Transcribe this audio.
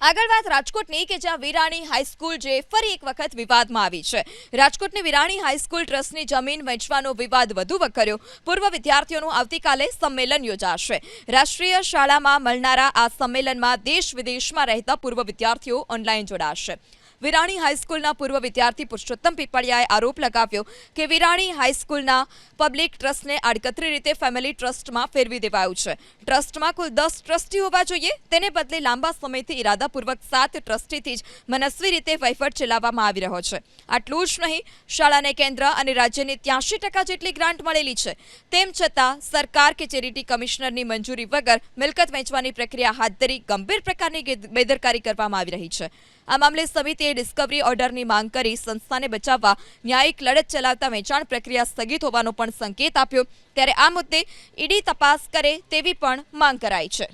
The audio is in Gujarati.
આગળ વાત રાજકોટની કે જ્યાં વિરાણી હાઈસ્કૂલ જે ફરી એક વખત વિવાદમાં આવી છે. રાજકોટની વિરાણી હાઈસ્કૂલ ટ્રસ્ટની જમીન વહેંચવાનો વિવાદ વધુ વકર્યો. પૂર્વ વિદ્યાર્થીઓનું આવતીકાલે સંમેલન યોજાશે. રાષ્ટ્રીય શાળામાં મળનારા આ સંમેલનમાં દેશ વિદેશમાં રહેતા પૂર્વ વિદ્યાર્થીઓ ઓનલાઈન જોડાશે. વિરાણી હાઈસ્કૂલના પૂર્વ વિદ્યાર્થી પુરુષોત્તમ પીપળિયાએ આરોપ લગાવ્યો કે વિરાણી હાઈસ્કૂલના પબ્લિક ટ્રસ્ટને આડકતરી રીતે ફેમિલી ટ્રસ્ટમાં ફેરવી દેવાયું છે. ટ્રસ્ટમાં કુલ 10 ટ્રસ્ટી હોવા જોઈએ, તેને બદલે લાંબા સમયથી ઇરાદાપૂર્વક 7 ટ્રસ્ટીથી જ મનસ્વી રીતે વહીવટ ચલાવવામાં આવી રહ્યો છે. આટલું જ નહીં, શાળાને કેન્દ્ર અને રાજ્યની 83% જેટલી ગ્રાન્ટ મળેલી છે. તેમ છતાં સરકાર કે ચેરિટી કમિશનરની મંજૂરી વગર મિલકત વહેંચવાની પ્રક્રિયા હાથ ધરી ગંભીર પ્રકારની બેદરકારી કરવામાં આવી રહી છે. આ મામલે સમિતિએ ડિસ્કવરી ઓર્ડરની માંગ કરી સંસ્થાને બચાવવા ન્યાયિક લડત ચલાવતા વેચાણ પ્રક્રિયા સ્થગિત હોવાનો પણ સંકેત આપ્યો. ત્યારે આ મુદ્દે ઈડી તપાસ કરે તેવી પણ માંગ કરાઈ છે.